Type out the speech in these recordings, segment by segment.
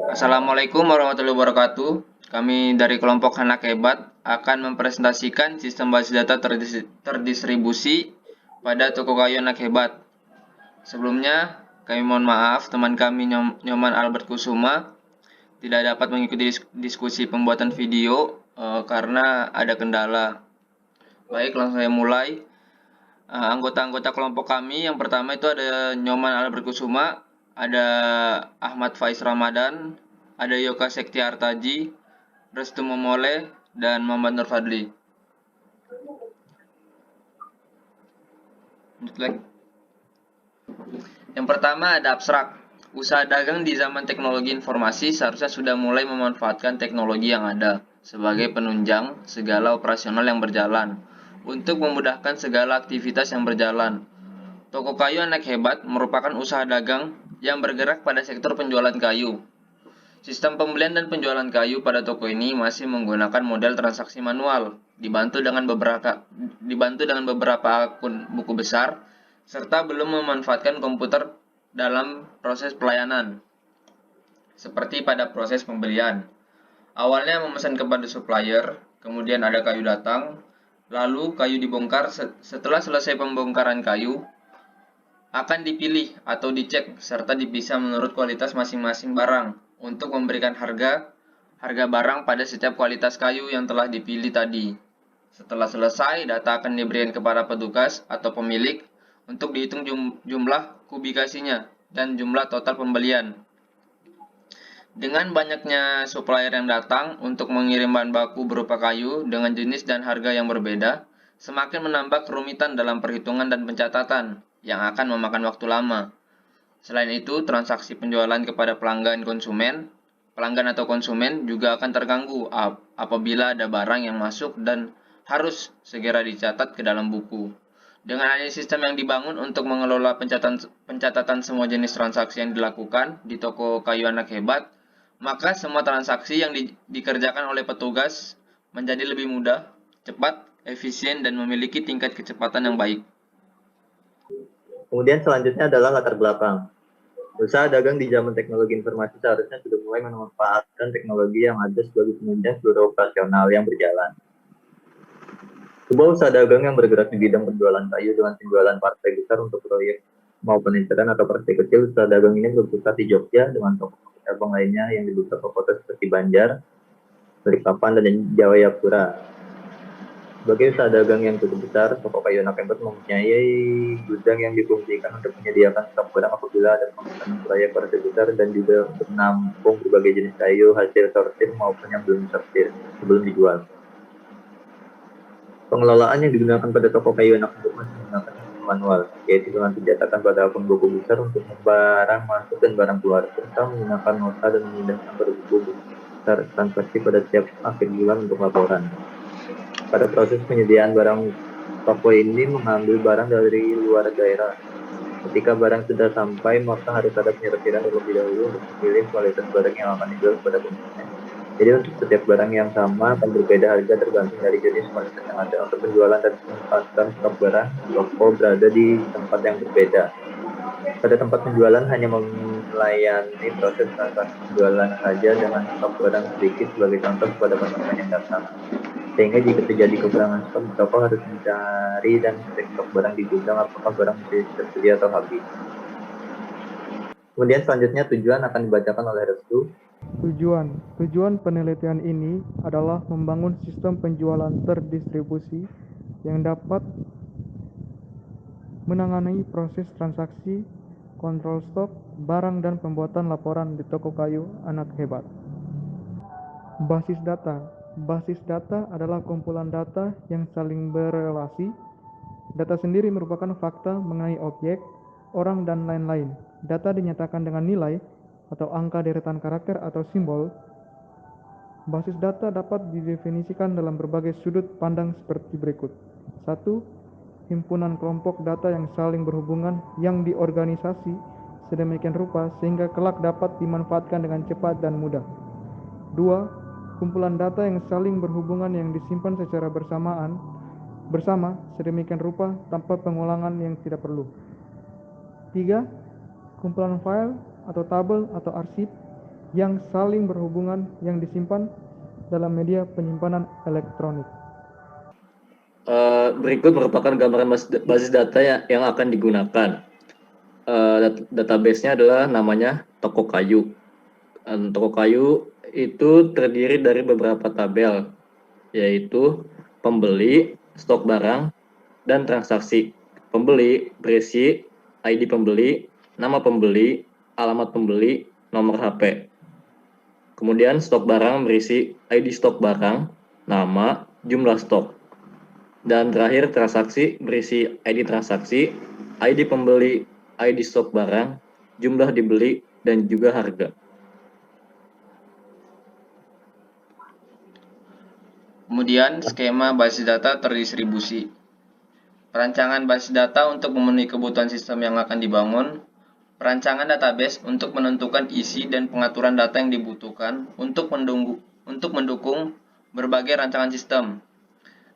Assalamualaikum warahmatullahi wabarakatuh. Kami dari kelompok Anak Hebat akan mempresentasikan sistem basis data terdistribusi pada toko kayu Anak Hebat. Sebelumnya, kami mohon maaf teman kami Nyoman Albert Kusuma tidak dapat mengikuti diskusi pembuatan video karena ada kendala. Baik, langsung saya mulai. Anggota-anggota kelompok kami yang pertama itu ada Nyoman Albert Kusuma, ada Ahmad Faiz Ramadan, ada Yoka Sektiartaji, Restu Momole, dan Muhammad Nur Fadli. Yang pertama ada abstrak. Usaha dagang di zaman teknologi informasi seharusnya sudah mulai memanfaatkan teknologi yang ada sebagai penunjang segala operasional yang berjalan untuk memudahkan segala aktivitas yang berjalan. Toko kayu Anak Hebat merupakan usaha dagang yang bergerak pada sektor penjualan kayu. Sistem pembelian dan penjualan kayu pada toko ini masih menggunakan model transaksi manual, dibantu dengan beberapa akun buku besar, serta belum memanfaatkan komputer dalam proses pelayanan, seperti pada proses pembelian. Awalnya memesan kepada supplier, kemudian ada kayu datang, lalu kayu dibongkar. Setelah selesai pembongkaran kayu, akan dipilih atau dicek serta dipisah menurut kualitas masing-masing barang untuk memberikan harga barang pada setiap kualitas kayu yang telah dipilih tadi. Setelah selesai, data akan diberikan kepada petugas atau pemilik untuk dihitung jumlah kubikasinya dan jumlah total pembelian. Dengan banyaknya supplier yang datang untuk mengirim bahan baku berupa kayu dengan jenis dan harga yang berbeda, semakin menambah kerumitan dalam perhitungan dan pencatatan yang akan memakan waktu lama. Selain itu, transaksi penjualan kepada pelanggan atau konsumen juga akan terganggu apabila ada barang yang masuk dan harus segera dicatat ke dalam buku. Dengan adanya sistem yang dibangun untuk mengelola pencatatan semua jenis transaksi yang dilakukan di toko kayu Anak Hebat, maka semua transaksi yang dikerjakan oleh petugas menjadi lebih mudah, cepat, efisien, dan memiliki tingkat kecepatan yang baik. Kemudian selanjutnya adalah latar belakang. Usaha dagang di zaman teknologi informasi seharusnya sudah mulai memanfaatkan teknologi yang ada sebagai penunjang seluruh operasional yang berjalan. Sebuah usaha dagang yang bergerak di bidang penjualan kayu dengan penjualan partai besar untuk proyek maupun inceran atau partai kecil, usaha dagang ini berpusat di Jogja dengan toko cabang lainnya yang di beberapa kota seperti Banjar, Balikpapan, dan Jayapura. Sebagai usaha dagang yang cukup besar, toko kayu Anak Hebat mempunyai gudang yang difungsikan untuk menyediakan stok barang apabila ada pemesanan proyek partai besar dan juga untuk menampung berbagai jenis kayu hasil sortir maupun yang belum sortir sebelum dijual. Pengelolaan yang digunakan pada toko kayu Anak Hebat masih menggunakan sistem manual, yaitu dengan pencatatan pada akun buku besar untuk barang masuk dan barang keluar, serta menggunakan nota dan memindahkan pada buku besar transaksi pada setiap akhir bulan untuk laporan. Pada proses penyediaan barang, toko ini mengambil barang dari luar daerah. Ketika barang sudah sampai, maka harus ada penyertiran terlebih dahulu untuk memilih kualitas barang yang akan dijual kepada konsumen. Jadi untuk setiap barang yang sama akan berbeda harga tergantung dari jenis kualitas yang ada. Untuk penjualan dan penempatan stok barang, toko berada di tempat yang berbeda. Pada tempat penjualan hanya melayani proses transaksi penjualan saja dengan stok barang sedikit sebagai contoh kepada konsumen yang datang. Sehingga jika terjadi kekurangan stok, toko harus mencari dan cek stok barang di gudang apakah barang masih tersedia atau habis. Kemudian selanjutnya tujuan akan dibacakan oleh Restu. Tujuan penelitian ini adalah membangun sistem penjualan terdistribusi yang dapat menangani proses transaksi, kontrol stok, barang, dan pembuatan laporan di toko kayu Anak Hebat. Basis data adalah kumpulan data yang saling berrelasi. Data sendiri merupakan fakta mengenai objek, orang, dan lain-lain. Data dinyatakan dengan nilai atau angka deretan karakter atau simbol. Basis data dapat didefinisikan dalam berbagai sudut pandang seperti berikut. 1. Himpunan kelompok data yang saling berhubungan yang diorganisasi sedemikian rupa sehingga kelak dapat dimanfaatkan dengan cepat dan mudah. 2. Kumpulan data yang saling berhubungan yang disimpan secara bersama sedemikian rupa tanpa pengulangan yang tidak perlu. 3. Kumpulan file atau tabel atau arsip yang saling berhubungan yang disimpan dalam media penyimpanan elektronik. Berikut merupakan gambaran basis data yang akan digunakan. Database-nya adalah namanya toko kayu. Toko kayu itu terdiri dari beberapa tabel, yaitu pembeli, stok barang, dan transaksi. Pembeli berisi ID pembeli, nama pembeli, alamat pembeli, nomor HP. Kemudian stok barang berisi ID stok barang, nama, jumlah stok. Dan terakhir transaksi berisi ID transaksi, ID pembeli, ID stok barang, jumlah dibeli, dan juga harga. Kemudian skema basis data terdistribusi. Perancangan basis data untuk memenuhi kebutuhan sistem yang akan dibangun. Perancangan database untuk menentukan isi dan pengaturan data yang dibutuhkan untuk mendukung berbagai rancangan sistem.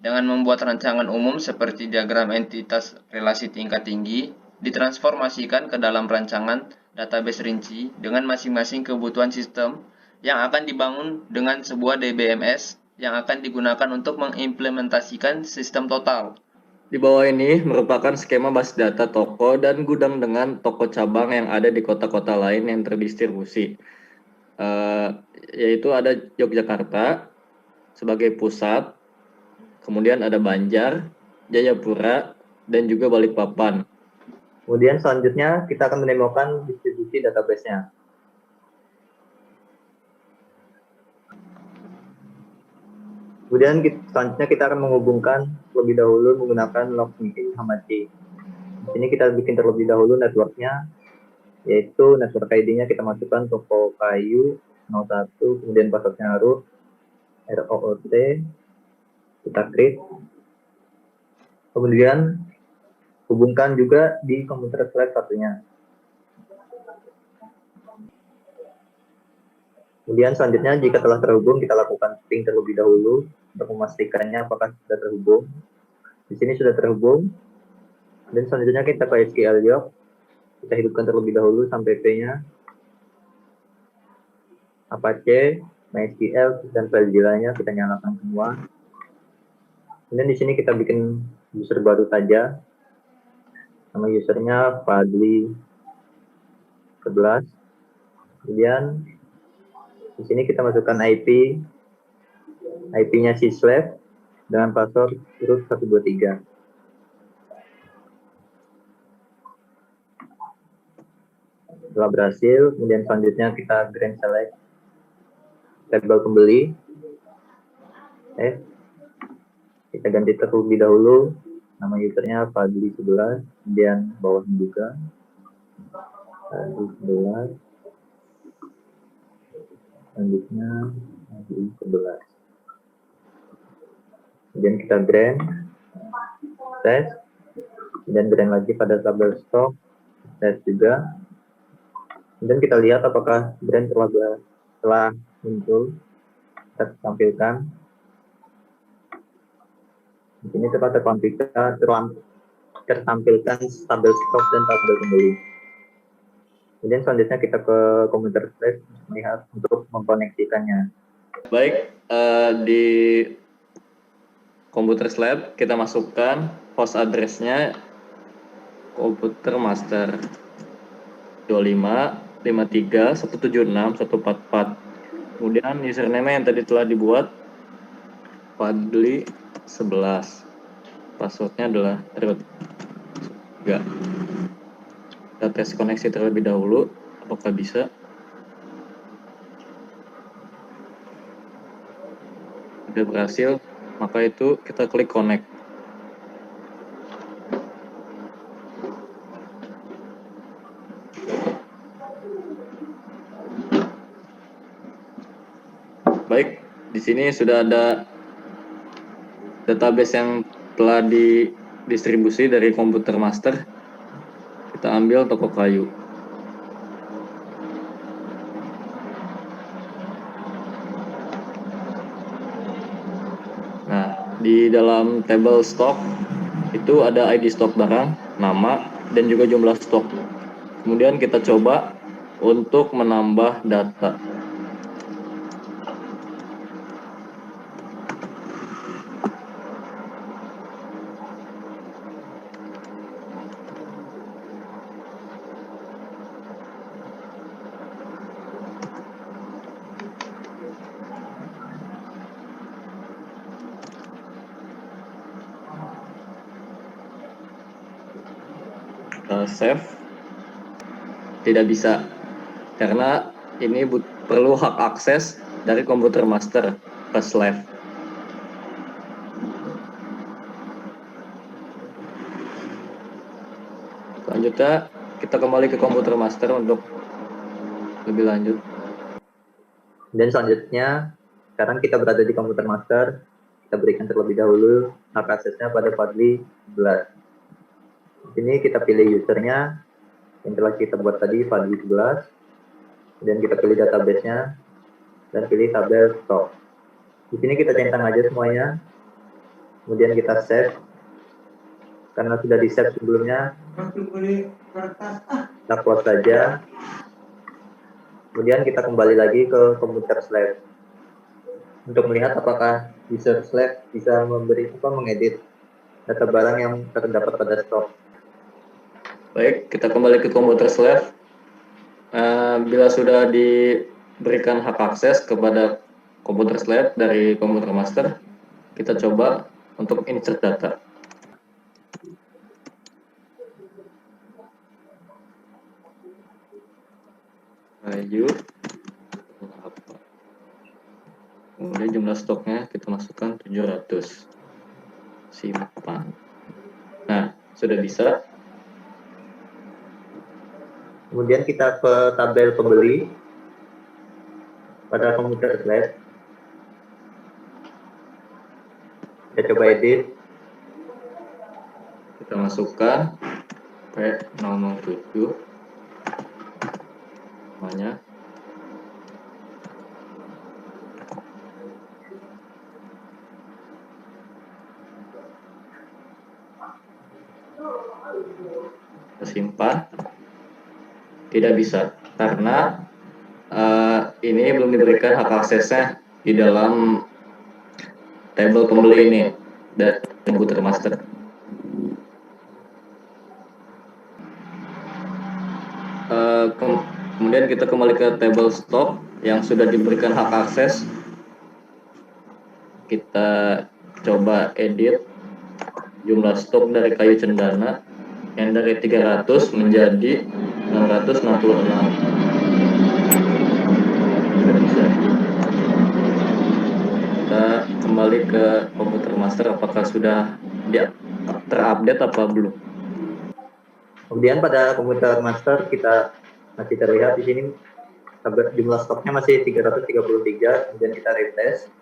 Dengan membuat rancangan umum seperti diagram entitas relasi tingkat tinggi, ditransformasikan ke dalam rancangan database rinci dengan masing-masing kebutuhan sistem yang akan dibangun dengan sebuah DBMS yang akan digunakan untuk mengimplementasikan sistem total. Di bawah ini merupakan skema basis data toko dan gudang dengan toko cabang yang ada di kota-kota lain yang terdistribusi. Yaitu ada Yogyakarta sebagai pusat, kemudian ada Banjar, Jayapura, dan juga Balikpapan. Kemudian selanjutnya kita akan menemukan distribusi database-nya. Kemudian selanjutnya kita akan menghubungkan terlebih dahulu menggunakan login Hamachi. Di sini kita bikin terlebih dahulu networknya, yaitu network ID-nya kita masukkan toko kayu 01, kemudian passwordnya harus ROOT, kita create. Kemudian hubungkan juga di komputer slide satunya. Kemudian selanjutnya jika telah terhubung kita lakukan ping terlebih dahulu untuk memastikannya apakah sudah terhubung. Di sini sudah terhubung. Dan selanjutnya kita ke SQL Doc. Kita hidupkan terlebih dahulu sampai P-nya. Apache, MySQL dan FileZilla-nya kita nyalakan semua. Kemudian di sini kita bikin user baru saja. Nama usernya Fadli 11. Kemudian di sini kita masukkan IP-nya syslab dengan password root 123. Setelah berhasil, kemudian selanjutnya kita grand select tabel pembeli. Kita ganti terlebih dahulu nama usernya Fadli 11, kemudian bawahnya juga Fadli 11. Selanjutnya Fadli 11. Kemudian kita grand tes, dan grand lagi pada tabel stok tes juga. Kemudian kita lihat apakah brand telah muncul, kita tampilkan. Di sini tertampilkan tabel stok dan tabel pembeli. Kemudian selanjutnya kita ke komputer flash melihat untuk mengkoneksikannya. Baik, di komputer lab kita masukkan host address-nya komputer master 2553176144. Kemudian username yang tadi telah dibuat Fadli 11. Passwordnya adalah root 3. Kita tes koneksi terlebih dahulu apakah bisa. Sudah berhasil, maka itu kita klik connect. Baik, di sini sudah ada database yang telah didistribusi dari komputer master. Kita ambil toko kayu. Nah, di dalam table stok itu ada ID stok barang, nama, dan juga jumlah stok. Kemudian kita coba untuk menambah data. save, tidak bisa karena ini perlu hak akses dari komputer master ke slave. Selanjutnya kita kembali ke komputer master untuk lebih lanjut. Dan selanjutnya, sekarang kita berada di komputer master. Kita berikan terlebih dahulu hak aksesnya pada Fadli 11. Di sini kita pilih usernya yang telah kita buat tadi, Fadli 11. Dan kita pilih database-nya dan pilih tabel stock. Di sini kita centang aja semuanya. Kemudian kita save. Karena sudah di save sebelumnya, kita close saja. Kemudian kita kembali lagi ke komputer slave untuk melihat apakah user slave bisa mengedit data barang yang terdapat pada stok. Baik, kita kembali ke komputer slave. Bila sudah diberikan hak akses kepada komputer slave dari komputer master, kita coba untuk insert data. Kayu, kemudian jumlah stoknya kita masukkan 700. Simpan. Nah, sudah bisa. Kemudian kita ke tabel pembeli pada komputer slave. Kita coba edit. Kita masukkan P007 namanya. Kita simpan. Tidak bisa karena ini belum diberikan hak aksesnya di dalam tabel pembeli ini dan komputer master. Kemudian kita kembali ke tabel stock yang sudah diberikan hak akses. Kita coba edit jumlah stok dari kayu cendana yang dari 300 menjadi 666. Sudah bisa. Kita kembali ke komputer master, apakah sudah terupdate apa belum? Kemudian pada komputer master kita masih terlihat di sini jumlah stoknya masih 333. Kemudian kita refresh.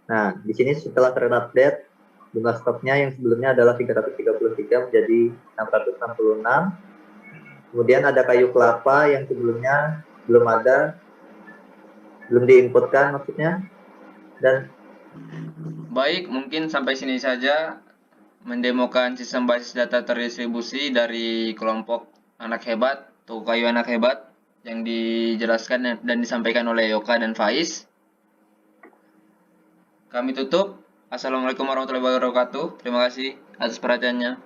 Nah, di sini setelah terupdate, jumlah stoknya yang sebelumnya adalah 333 menjadi 666. Kemudian ada kayu kelapa yang sebelumnya belum diinputkan maksudnya. Dan Baik, mungkin sampai sini saja mendemokan sistem basis data terdistribusi dari kelompok anak hebat, Toko Kayu Anak Hebat, yang dijelaskan dan disampaikan oleh Yoka dan Faiz. Kami tutup. Assalamualaikum warahmatullahi wabarakatuh. Terima kasih atas perhatiannya.